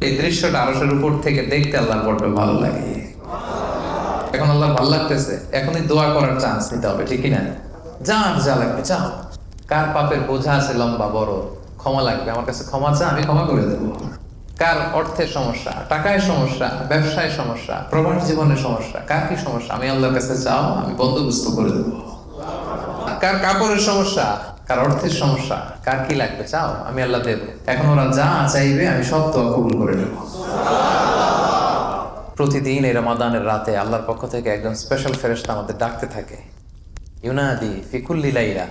এই দৃশ্যটা আরশের উপর থেকে দেখতে আল্লাহর বড্ড ভালো লাগে। এখন আল্লাহ ভালো লাগতেছে, এখনই দোয়া করার চান্স নিতে হবে, ঠিক না? যা লাগবে চাও। কার পাপের বোঝা আছে লম্বা বড়, ক্ষমা লাগবে, আমার কাছে ক্ষমা চা, আমি ক্ষমা করে দেবো। কার অর্থের সমস্যা, টাকায় সমস্যা, ব্যবসায় সমস্যা, প্রবাস জীবনের সমস্যা, কার কি সমস্যা, আমি আল্লাহর কাছে চাও, আমি বন্দোবস্ত করে দেবো। কার কাপড়ের সমস্যা, কার অর্থের সমস্যা, কার কি লাগবে চাও, আমি আল্লাহ দেব। এখন ওরা যা চাইবে আমি সব তো কবুল করে নেব। প্রতিদিন এই রমাদানের রাতে আল্লাহর পক্ষ থেকে একজন স্পেশাল ফেরেশতা আমাদের ডাকতে থাকে, ইউনাদি ফি কুল্লি লাইলা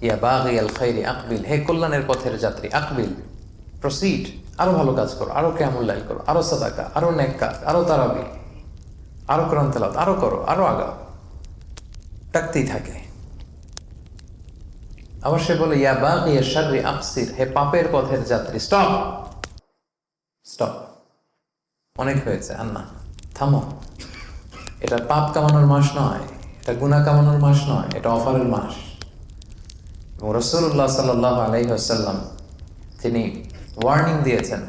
ইয়া বাগি আল খাইরি আকবিল, হে কল্যাণের পথের যাত্রী আকবিল, প্রসিড, আরো ভালো কাজ করো, আরো কিয়ামুল লাইল করো, আরো সাদাকা, আরো নেক কাজ, আরো তারাবি, আরো কোরআন তেলাওয়াত, আরো করো, আরো আগাও। ডাকতেই থাকে। আবার সে বলে ইয়া বাগি শাররি আকসির, হে পাপের পথের যাত্রী স্টপ স্টপ, অনেক হয়েছে, আর না, থামো। এটা পাপ কামানোর মাস নয়, এটা গুনাহ কামানোর মাস নয়, এটা অফারের মাস। এবং রাসূলুল্লাহ সাল্লাল্লাহু আলাইহি ওয়াসাল্লাম তিনি ওয়ার্নিং দিয়েছেন।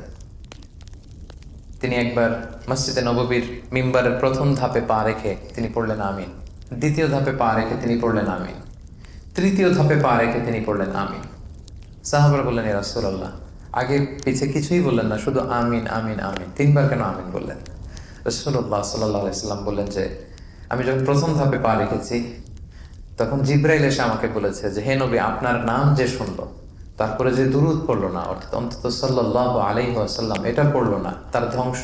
তিনি একবার মসজিদে নববীর মিম্বারের প্রথম ধাপে পা রেখে তিনি পড়লেন আমিন, দ্বিতীয় ধাপে পা রেখে তিনি পড়লেন আমিন, তৃতীয় ধাপে পা রেখে তিনি পড়লেন আমিন। সাহাবারা বললেন ইয়া রাসূলুল্লাহ, আগে পিছে কিছুই বললেন না, শুধু আমিন আমিন আমিন, তিনবার কেন আমিন বললেন? রাসূলুল্লাহ সাল্লাল্লাহু আলাইহি ওয়াসাল্লাম বললেন যে আমি যখন প্রথম ধাপে পা রেখেছি তখন জিবরাইল এসে আমাকে বলেছে যে হে নবী, আপনার নাম যে শুনলো তারপরে যে দুরূদ পড়লো না, অর্থাৎ অন্তত সাল্লাল্লাহু আলাইহি ওয়াসাল্লাম এটা পড়লো না, তার ধ্বংস,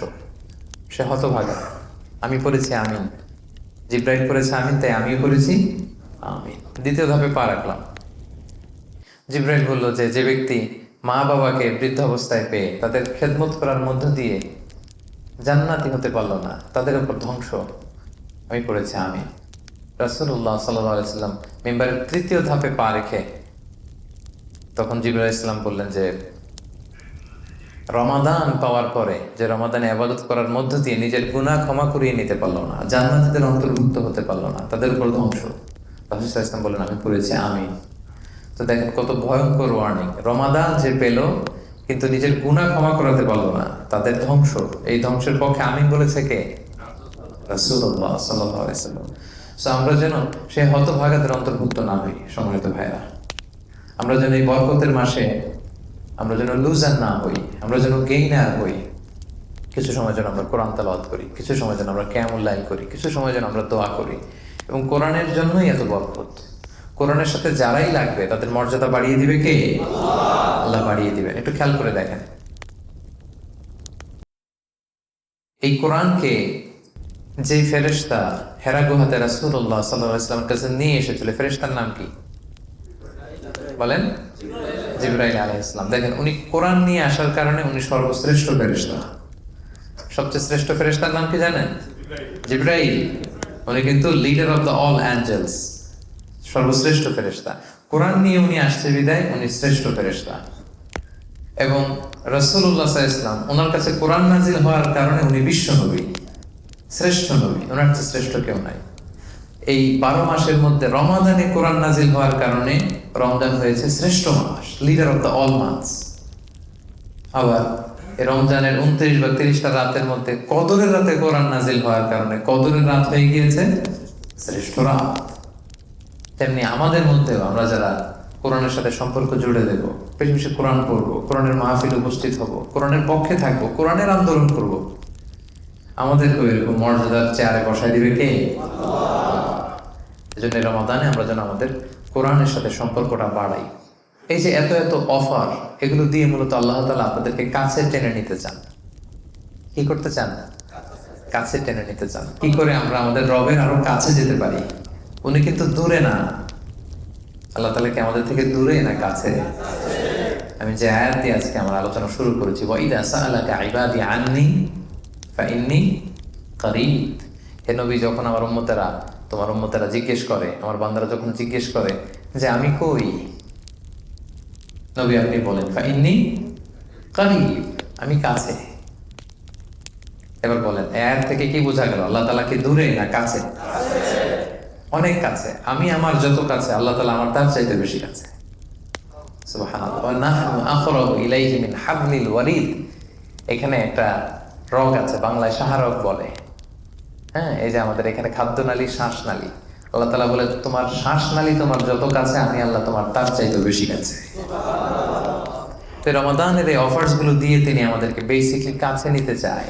সে হতভাগা। আমি পড়েছি আমিন, জিবরাইল পড়েছে আমিন, তাই আমিও পড়েছি আমিন। দ্বিতীয় ধাপে পা রাখলাম। জিবরাইল বলল যে যে ব্যক্তি মা বাবাকে বৃদ্ধ অবস্থায় পেয়ে তাদের খেদমত করার মধ্য দিয়ে জান্নাতি হতে পারলো না, তাদের উপর ধ্বংস। আমি পড়েছি আমিন। রাসূলুল্লাহ সাল্লাল্লাহু আলাইহি ওয়াসাল্লাম মিম্বারের তৃতীয় ধাপে পা রেখে তখন জিবরাইল ইসলাম বললেন যে রমাদান পাওয়ার পরে যে রমাদানে ইবাদত করার মধ্য দিয়ে নিজের গুনাহ ক্ষমা করিয়ে নিতে পারলো না, জান্নাতীদের অন্তর্ভুক্ত হতে পারলো না, তাদের উপর ধ্বংস। রাসূল সাল্লাল্লাহু আলাইহি ওয়াসাল্লাম বললেন আমি পড়েছি আমিন। তো দেখেন কত ভয়ঙ্কর ওয়ার্নিং। রমাদান যে পেল কিন্তু নিজের গুনাহ ক্ষমা করাতে পারলো না, তাদের ধ্বংস। এই ধ্বংসের পক্ষে আমিন বলেছে কে? রাসূলুল্লাহ সাল্লাল্লাহু আলাইহি ওয়াসাল্লাম। সো আমরা যেন সেই হতভাগাদের অন্তর্ভুক্ত না হই। সম্মানিত ভাইরা, আমরা যেন এই বরকতের মাসে আমরা যেন লুজার না হই, আমরা যেন গেইনার হই। কিছু সময় যেন আমরা কোরআন তেলাওয়াত করি, কিছু সময় যেন আমরা কিয়ামুল লাইল করি, কিছু সময় যেন আমরা দোয়া করি। এবং কোরআনের জন্যই এত বরকত। কোরআনের সাথে যারাই লাগবে তাদের মর্যাদা বাড়িয়ে দিবে কে? আল্লাহ বাড়িয়ে দিবেন। একটু খেয়াল করে দেখেন, এই কোরআনকে যে ফেরেশতা হেরা গুহাতে রাসূলুল্লাহ সাল্লাল্লাহু আলাইহি ওয়াসাল্লামের কাছে নিয়ে এসেছিল, ফেরেশতার নাম কি বলেন? জিবরাইল আলাইহিস সালাম। দেখেন, উনি কোরআন নিয়ে আসার কারণে উনি সর্বশ্রেষ্ঠ ফেরেশতা। সবচেয়ে শ্রেষ্ঠ ফেরেশতার নাম কি জানেন? জিবরাইল। উনি কিন্তু leader of the all angels, সর্বশ্রেষ্ঠ ফেরেশতা। কোরআন নিয়ে উনি আসছে বিদায় উনি শ্রেষ্ঠ ফেরেশতা। এবং রাসূলুল্লাহ সাল্লাল্লাহু আলাইহি ওয়াসাল্লাম, ওনার কাছে কোরআন নাজিল হওয়ার কারণে উনি বিশ্ব নবী, শ্রেষ্ঠ নবী, ওনার চেয়ে শ্রেষ্ঠ কেউ নাই। এই 12 মাসের মধ্যে রমাদানে কোরআন নাজিল হওয়ার কারণে রমজান হয়েছে শ্রেষ্ঠ মাস, leader of the all months. আবার এই রমজানের 29 বা 30টা রাতের মধ্যে কদরের রাতে কোরআন নাজিল হওয়ার কারণে কদরের রাত হয়ে গিয়েছে শ্রেষ্ঠ রাত। তেমনি আমাদের মধ্যেও আমরা যারা কোরআনের সাথে সম্পর্ক জুড়ে দেব, বেশি বেশি কোরআন পড়বো, কোরআনের মাহফিলে উপস্থিত হব, কোরআনের পক্ষে থাকবো, কোরআনের আন্দোলন করব, আমাদেরকেও এরকম মর্যাদার চেয়ারে বসাই দিবে কে? এই জন্য রমাদানে আমরা যেন আমাদের কোরআনের সাথে সম্পর্কটা বাড়াই। এই যে এত এত অফার, এগুলো দিয়ে মূলত আল্লাহ তাআলা আপনাদেরকে কাছে টেনে নিতে চান। কি করতে চান? কাছে টেনে নিতে চান। কি করে আমরা আমাদের রবের আরো কাছে যেতে পারি? উনি কিন্তু দূরে না। আল্লাহ তাআলা কি আমাদের থেকে দূরে না কাছে? আমি যে আয়াত দিয়ে আজকে আমার আলোচনা শুরু করেছি, ওয়া ইযা সাআলাকা ইবাদি আন্নী ফাইন্নী করিব। হে নবী, যখন আমার উম্মতেরা, তোমার উম্মতেরা জিজ্ঞেস করে, আমার বান্দারা যখন জিজ্ঞেস করে যে আমি কই, নবী আপনি বলেন ফাইন্নী করিব, আমি কাছে। এবার বলেন, আয়াত থেকে কি বোঝা গেল? আল্লাহ তাআলা কি দূরে না কাছে? অনেক কাছে। আমি আমার যত কাছে, আল্লাহ তাআলা আমার তার চাইতে বেশি কাছে। সুবহানাল্লাহ। ওয়া নাহনু আকরাবু ইলাইহি মিন হাবলিল ওয়ারিদ। এখানে একটা রগ আছে, বাংলায় শাহরগ বলে। হ্যাঁ, এই যে আমাদের এখানে খাদ্যনালী, শ্বাসনালী, আল্লাহ তাআলা বলে তোমার শ্বাসনালী তোমার যত কাছে, আমি আল্লাহ তোমার তার চাইতে বেশি কাছে। তো রমাদানের এই অফার্স গুলো দিয়ে তিনি আমাদেরকে বেসিকলি কাছে নিতে চায়,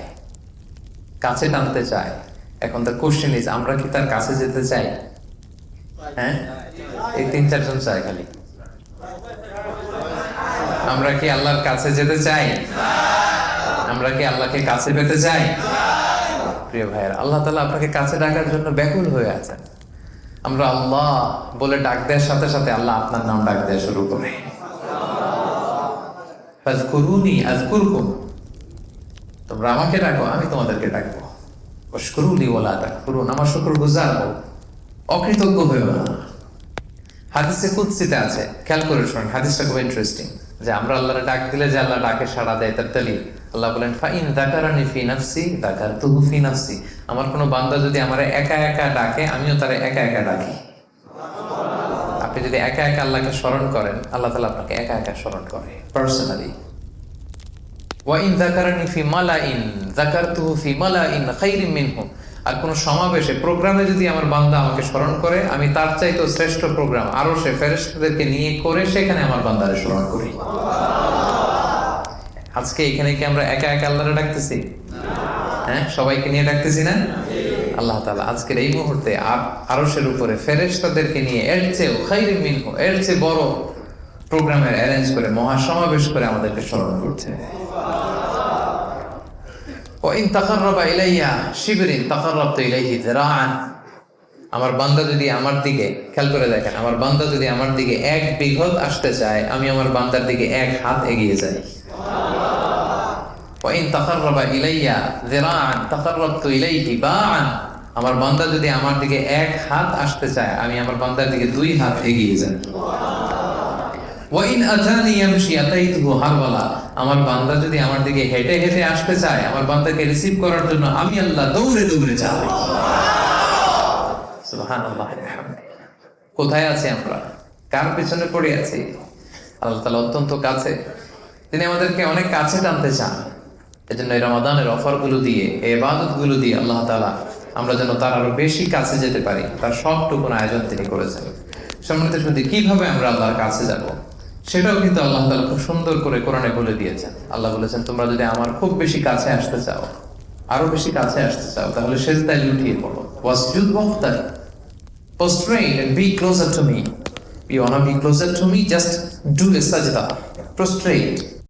কাছে টানতে চায়। এখন তার কোশ্চেন ইজ, আমরা কি তার কাছে যেতে চাই? হ্যাঁ, এই 3-4 জন চাই খালি। আমরা কি আল্লাহর কাছে যেতে চাই? আমরা কি আল্লাহকে কাছে পেতে চাই? প্রিয় ভাইয়েরা, আল্লাহ তাআলা আপনাকে কাছে ডাকার জন্য ব্যাকুল হয়ে আছেন। আমরা আল্লাহ বলে ডাক দেওয়ার সাথে সাথে আল্লাহ আপনার নাম ডাক দেওয়া শুরু করে। ফাযকুরুনি আযকুরকুম, তোমরা আমাকে ডাকো, আমি তোমাদেরকে ডাকবো। ওয়াশকুরুলি ওয়ালা তাকফুরুন, আমার শুকরগুজার হও, অকৃতজ্ঞ হইও না। হাদিসে কুদসিতে আছে, খেয়াল করে শুনুন, হাদিসটা খুব ইন্টারেস্টিং, যে আমরা আল্লাহরে ডাক দিলে যে আল্লাহ ডাকে সাড়া দেয় তার দলিল। আল্লাহ বলেন, ফাইন যাকারানি ফি নাফসি যাকারতুহু ফি নাফসি, আমার কোনো বান্দা যদি আমারে একা একা ডাকে, আমিও তারে একা একা ডাকি। আপনি যদি একা একা আল্লাহকে স্মরণ করেন, আল্লাহ তাআলা আপনাকে একা একা স্মরণ করে পার্সোনালি। ওয়া ইন যাকারানি ফি মালাইন যাকারতুহু ফি মালাইন খায়রিন মিনহু, আর কোন সমাবেশে, প্রোগ্রামে যদি আমার বান্দা আমাকে স্মরণ করে, আমি তার চাইতেও শ্রেষ্ঠ প্রোগ্রাম আরো সে ফেরেশতাদেরকে নিয়ে করে সেখানে আমার বান্দারে স্মরণ করি। আজকে এখানে কি আমরা একা একা আল্লাহরে ডাকতেছি? হ্যাঁ, সবাইকে নিয়ে ডাকতেছি না? আল্লাহ তাআলা আজকের এই মুহূর্তে আরশের উপরে ফেরেশতাদেরকে নিয়ে এর চেয়েও খায়রিন মিনহু, এর চেয়ে বড় প্রোগ্রামের অ্যারেঞ্জ করে, মহাসমাবেশ করে আমাদেরকে স্মরণ করছে। ওয়াইন তাকাররাবা ইলাইয়া শিবরিন তাকাররাবতু ইলাইহি যিরাআন, আমার বান্দা যদি আমার দিকে, খেয়াল করে দেখেন, আমার বান্দা যদি আমার দিকে 1 বিঘত আসতে চায়, আমি আমার বান্দার দিকে 1 হাত এগিয়ে যাই। ওয়াইন তাকাররাবা ইলাইয়া যিরাআন তাকাররাবতু ইলাইহি বাআন, আমার বান্দা যদি আমার দিকে 1 হাত আসতে চায়, আমি আমার বান্দার দিকে 2 হাত এগিয়ে যাই। ওয়াইন আতানি ইয়ামশি আতাইতুহু হারওয়ালা, আমার বান্দা যদি আমার দিকে হেঁটে হেঁটে আসতে চায়, আমার বান্দাকে রিসিভ করার জন্য আমি আল্লাহ দৌড়ে দৌড়ে যাই। সুবহানাল্লাহ ওয়া বিহামদিহি। কোথায় আছি আমরা? কার পেছনে পড়ে আছি? আল্লাহ তাআলা অত্যন্ত কাছে, তিনি আমাদেরকে অনেক কাছে টানতে চান। এজন্য এই রমাদানের অফারগুলো দিয়ে, এই ইবাদতগুলো দিয়ে আল্লাহ তাআলা আমরা যেন তার আরো বেশি কাছে যেতে পারি, তার সবটুকুন আয়োজন তিনি করেছেন। সম্মানিত শুধু কিভাবে আমরা আল্লাহর কাছে যাব, সেটাও কিন্তু আল্লাহ তাআলা খুব সুন্দর করে কোরআনে বলে দিয়েছেন। আল্লাহ বলেছেন, তোমরা যদি আমার খুব বেশি কাছে আসতে চাও, আরো বেশি কাছে আসতে চাও, তাহলে সিজদায় লুটিয়ে পড়ো। ওয়াসজুদ ওয়াক্তার, prostrate and be closer to me. You wanna be closer to me? Just do a sajda, prostrate.